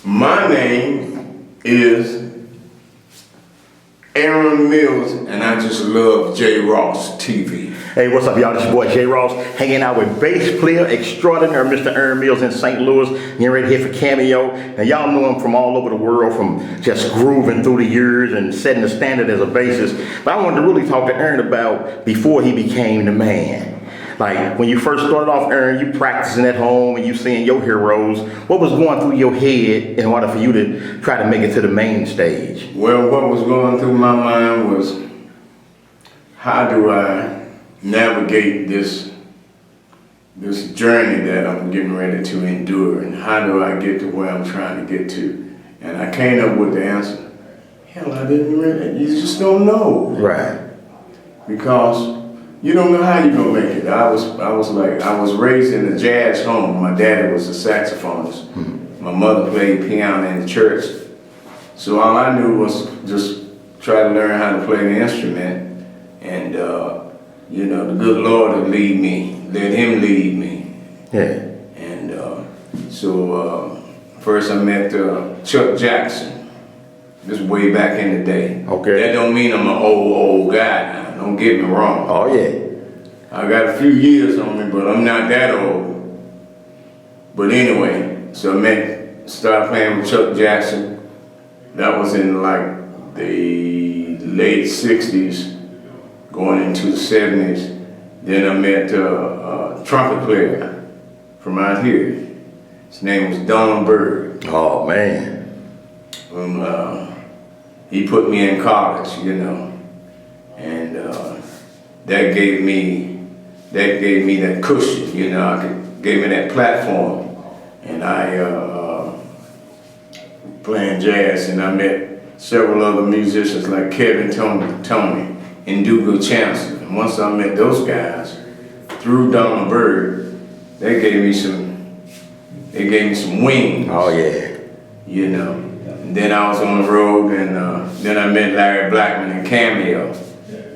My name is Aaron Mills, and I just love J. Ross TV. Hey, what's up, y'all? This your boy J. Ross, hanging out with bass player extraordinaire Mr. Aaron Mills in St. Louis. Getting ready here for Cameo. Now, y'all know him from all over the world, from just grooving through the years and setting the standard as a bassist. But I wanted to really talk to Aaron about before he became the man. Like, when you first started off, Aaron, you practicing at home and you seeing your heroes. What was going through your head in order for you to try to make it to the main stage? Well, what was going through my mind was, how do I navigate this journey that I'm getting ready to endure, and how do I get to where I'm trying to get to? And I came up with the answer. Hell, I didn't really, you just don't know. Right. Because you don't know how you're gonna make it. I was raised in a jazz home. My daddy was a saxophonist. Mm-hmm. My mother played piano in the church. So all I knew was just try to learn how to play the instrument, and you know, the good Lord would lead me, let him lead me. Yeah. And so first I met Chuck Jackson. This way back in the day. Okay. That don't mean I'm an old guy now. Don't get me wrong. Oh yeah. I got a few years on me, but I'm not that old. But anyway, so I started playing with Chuck Jackson. That was in like the late 60s, going into the 70s. Then I met a trumpet player from out here. His name was Donald Byrd. Oh man. He put me in college, you know, and that gave me that cushion, you know. Gave me that platform, and I playing jazz, and I met several other musicians like Kevin Tony and Dougal Chancellor. And once I met those guys through Donald Byrd, they gave me some wings. Oh yeah. You know. And then I was on the road, and then I met Larry Blackman in Cameo.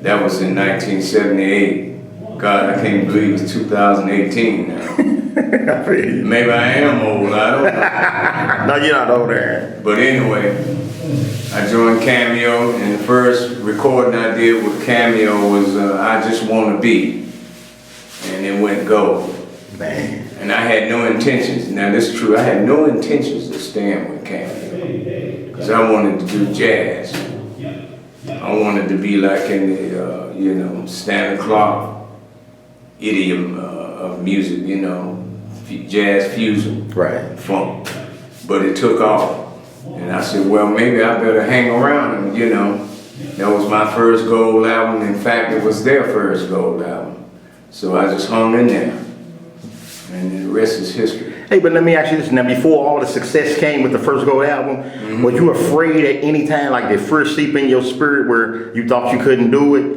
That was in 1978. God, I can't believe it's 2018 now. Maybe I am old, I don't know. No, you're not old, Aaron. But anyway, I joined Cameo, and the first recording I did with Cameo was I Just Wanna Be. And it went gold. Man. And I had no intentions, now this is true, I had no intentions of staying with Cameo. Because I wanted to do jazz. I wanted to be like in the, you know, Stanley Clarke idiom of music, you know, jazz fusion, right, funk. But it took off. And I said, well, maybe I better hang around. And, you know, that was my first gold album. In fact, it was their first gold album. So I just hung in there. And the rest is history. Hey, but let me ask you this. Now, before all the success came with the first gold album, were you afraid at any time, like did fear seep in your spirit where you thought you couldn't do it?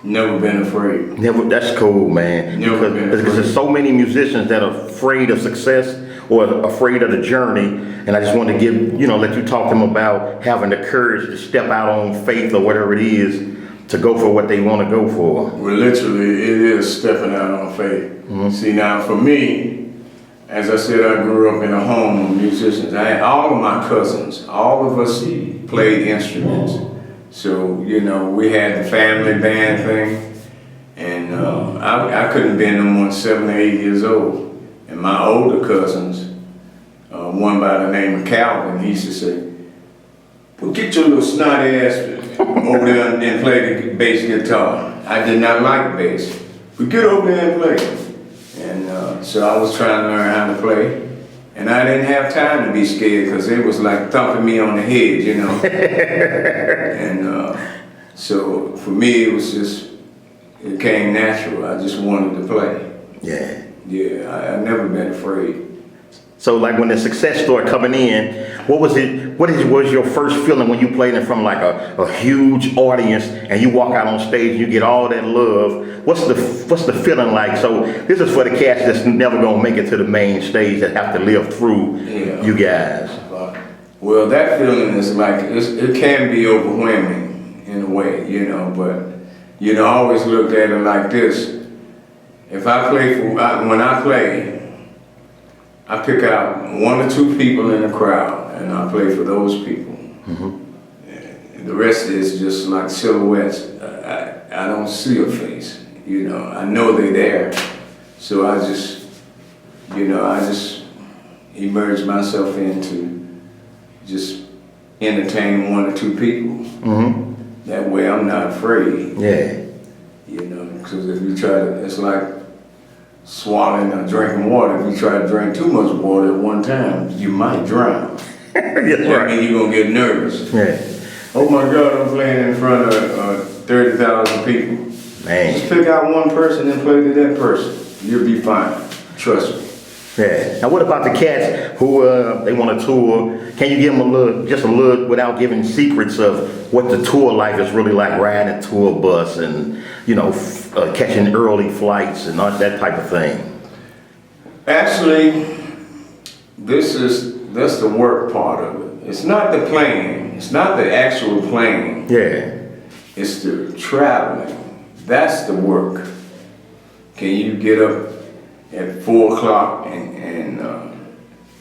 Never been afraid. Never. That's cool, man. Never been afraid. Because there's so many musicians that are afraid of success or afraid of the journey, and I just want to let you talk to them about having the courage to step out on faith or whatever it is to go for what they want to go for. Well, literally, it is stepping out on faith. Mm-hmm. See, now for me, as I said, I grew up in a home of musicians. I had all of my cousins, all of us played instruments. So, you know, we had the family band thing, and I couldn't have been no more than 7 or 8 years old. And my older cousins, one by the name of Calvin, he used to say, well, get your little snotty ass over there and play the bass guitar. I did not like bass, but get over there and play. And so I was trying to learn how to play. And I didn't have time to be scared because it was like thumping me on the head, you know. And so for me, it came natural. I just wanted to play. Yeah. Yeah, I've never been afraid. So like when the success started coming in, what was your first feeling when you played in front of like a huge audience and you walk out on stage and you get all that love? What's the feeling like? So this is for the cats that's never gonna make it to the main stage, that have to live through you guys. Well, that feeling is like, it can be overwhelming in a way, you know, but you know, I always looked at it like this. If I play when I play, I pick out 1 or 2 people in the crowd, and I play for those people. And the rest is just like silhouettes. I don't see a face, you know. I know they're there, so I just immerse myself into just entertaining 1 or 2 people. That way, I'm not afraid. Yeah. You know, because if you try to, it's like swallowing or drinking water. If you try to drink too much water at one time, you might drown. That's That right. means you're gonna get nervous. Yeah. Oh my God, I'm playing in front of 30,000 people. Just Man. pick out 1 person and play to that person. You'll be fine. Trust me. Yeah. Now what about the cats who they want to tour? Can you give them just a look without giving secrets of what the tour life is really like, riding a tour bus and, you know, catching early flights and all that type of thing? Actually, that's the work part of it. It's not the playing. It's not the actual playing. Yeah. It's the traveling. That's the work. Can you get up at 4 o'clock and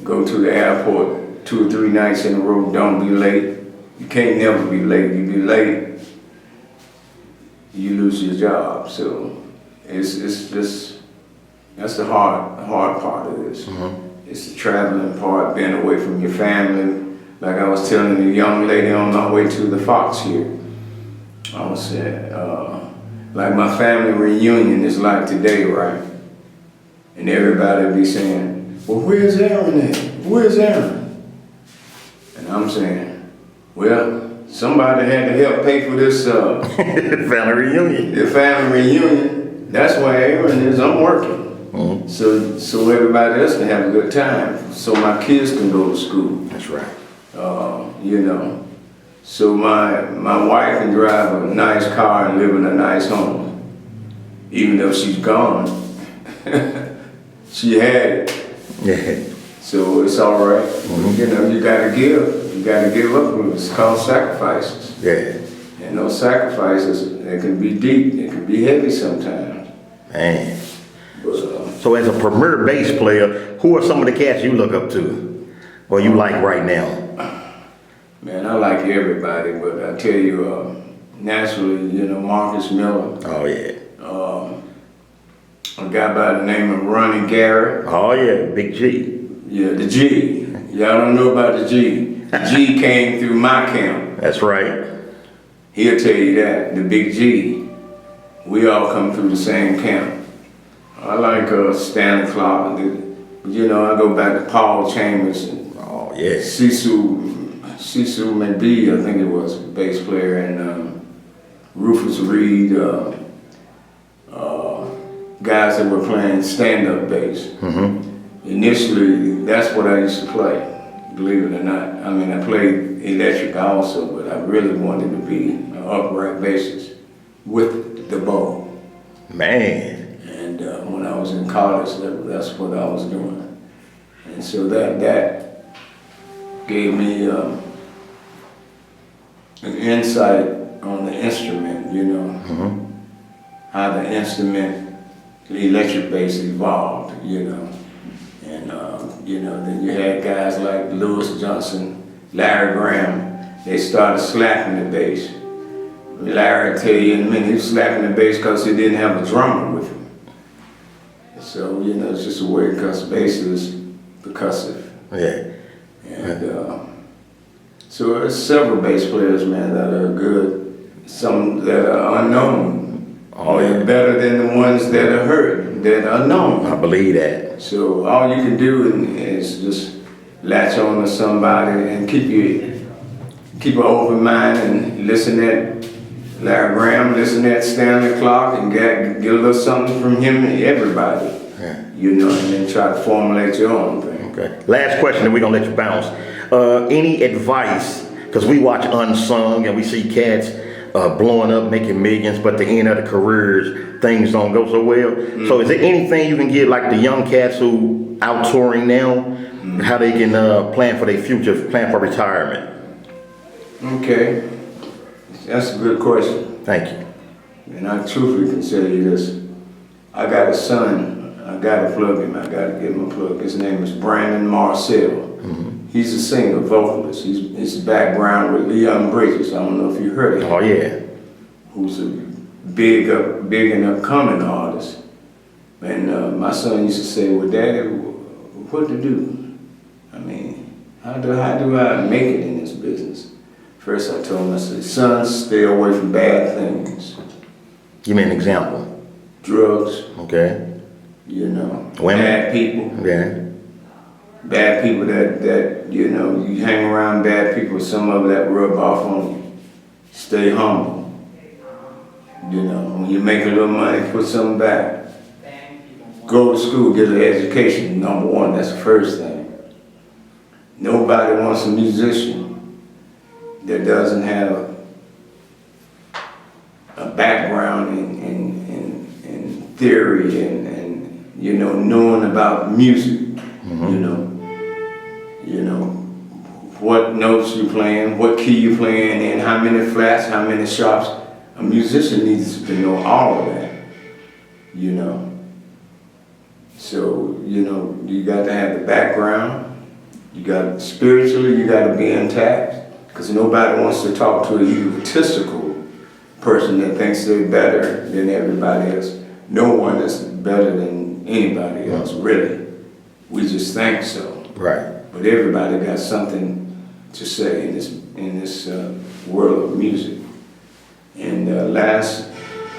go to the airport 2 or 3 nights in a row? Don't be late. You can't never be late. You be late, you lose your job. So it's just, that's the hard part of this. It's the traveling part, being away from your family. Like I was telling the young lady on my way to the Fox here, I was saying, like my family reunion is like today, right? And everybody be saying, well, where's Aaron at? Where's Aaron? And I'm saying, well, somebody had to help pay for this Family reunion. the family reunion. That's why Aaron is, I'm working. So everybody else can have a good time. So my kids can go to school. That's right. You know. So my wife can drive a nice car and live in a nice home. Even though she's gone. She had it. Yeah. So it's all right. You know, you gotta give. You gotta give up. It's called sacrifices. Yeah. And those sacrifices, they can be deep. They can be heavy sometimes. Man. But, So as a premier bass player, who are some of the cats you look up to or you like right now? man, I like everybody, but I tell you, naturally, you know, Marcus Miller. Oh yeah. A guy by the name of Ronnie Garrett. Oh yeah, Big G. Yeah, the G. Y'all don't know about the G. The G came through my camp. That's right. He'll tell you that. The Big G. We all come through the same camp. I like Stanley Clark. You know, I go back to Paul Chambers and Oh yeah. Cecil McBee, I think it was, bass player, and Rufus Reed, guys that were playing stand-up bass. Initially, that's what I used to play, believe it or not. I mean, I played electric also, but I really wanted to be an upright bassist with the bow. Man. And when I was in college, that's what I was doing. And so that gave me an insight on the instrument, you know, how the instrument, the electric bass evolved, you know. And, you know, then you had guys like Lewis Johnson, Larry Graham, they started slapping the bass. Larry, I tell you in a minute, he was slapping the bass because he didn't have a drummer with him. So, you know, it's just a way because bass is percussive. Yeah. And so there's several bass players, man, that are good. Some that are unknown. Oh, yeah. They're better than the ones that are heard, that are known. I believe that. So all you can do is just latch on to somebody and keep an open mind and listen at Larry Graham, listen at Stanley Clark, and get a little something from him and everybody. Yeah. You know, and then try to formulate your own thing. Okay. Last question, and we're gonna let you bounce. Any advice? Because we watch Unsung and we see cats blowing up, making millions, but at the end of the careers, things don't go so well. So is there anything you can give like the young cats who out touring now, how they can plan for their future, plan for retirement? Okay, that's a good question. Thank you. And I truthfully can tell you this. I got a son, I gotta plug him. I gotta give him a plug. His name is Brandon Marcel. He's a singer, vocalist. His background with Leon Bridges. I don't know if you heard of him. Oh yeah. Who's a big and upcoming artist. And my son used to say, well, Daddy, what to do? I mean, how do I make it in this business? First I told him, I said, son, stay away from bad things. Give me an example. Drugs, Okay. you know, Women. bad people. Okay. Bad people that, you know, you hang around bad people, some of that rub off on you. Stay humble. You know, when you make a little money, put something back. Go to school, get an education, number one, that's the first thing. Nobody wants a musician that doesn't have a background in theory and you know, knowing about music, you know, what notes you playing, what key you playing in, how many flats, how many sharps. A musician needs to know all of that, you know. So, you know, you got to have the background. You got spiritually, you got to be intact, because nobody wants to talk to a egotistical person that thinks they're better than everybody else. No one is better than anybody else, really. We just think so. Right. But everybody got something to say in this world of music. And last,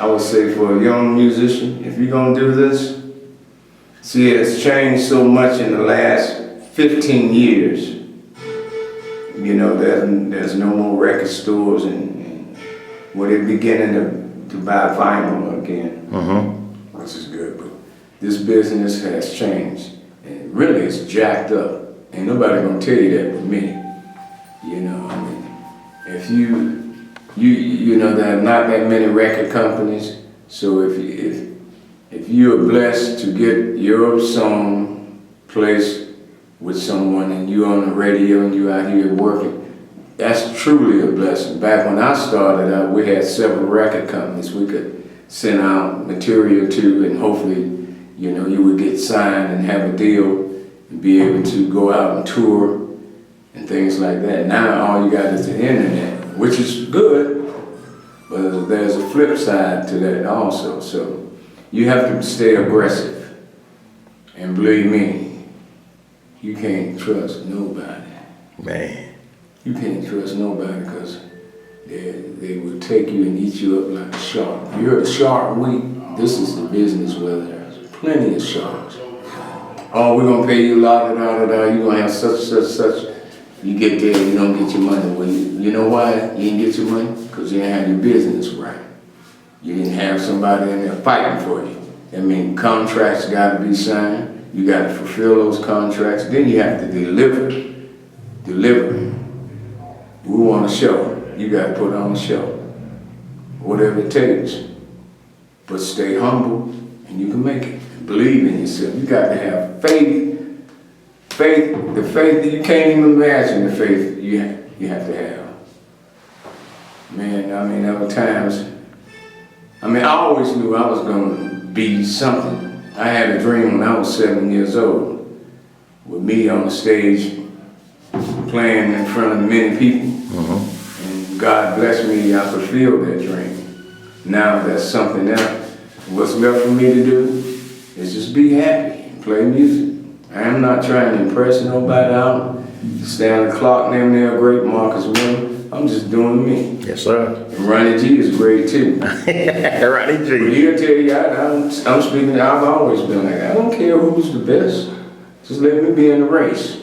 I would say for a young musician, if you're gonna do this, see, it's changed so much in the last 15 years. You know, there's no more record stores and where they're beginning to buy vinyl again, which is good. But this business has changed, and really it's jacked up. Ain't nobody gonna tell you that but me. You know, I mean, if you know, there are not that many record companies, so if you are blessed to get your song placed with someone and you're on the radio and you're out here working, that's truly a blessing. Back when I started out, we had several record companies we could send out material to, and hopefully, you know, you would get signed and have a deal and be able to go out and tour and things like that. Now all you got is the internet, which is good, but there's a flip side to that also. So you have to stay aggressive. And believe me, you can't trust nobody. Man. You can't trust nobody, because they will take you and eat you up like a shark. You heard of Shark Week? This is the business where there's plenty of sharks. Oh, we're gonna pay you la-da-da-da-da, you're gonna have such. You get there and you don't get your money. Well, you know why you didn't get your money? Because you didn't have your business right. You didn't have somebody in there fighting for you. I mean, contracts got to be signed. You got to fulfill those contracts. Then you have to deliver. We want a show. You got to put on a show. Whatever it takes. But stay humble and you can make it. Believe in yourself. You got to have faith. The faith that you can't even imagine, the faith you have to have. Man, I mean, there were times, I always knew I was gonna be something. I had a dream when I was 7 years old, with me on the stage, playing in front of many people. And God blessed me, I fulfilled that dream. Now that's something else. What's left for me to do is just be happy and play music. I am not trying to impress nobody out. Stay on the clock, name there, great Marcus Williams. I'm just doing me. Yes, sir. And Ronnie G is great too. Ronnie G. But he'll tell you, I'm speaking, I've always been like that. I don't care who's the best. Just let me be in the race.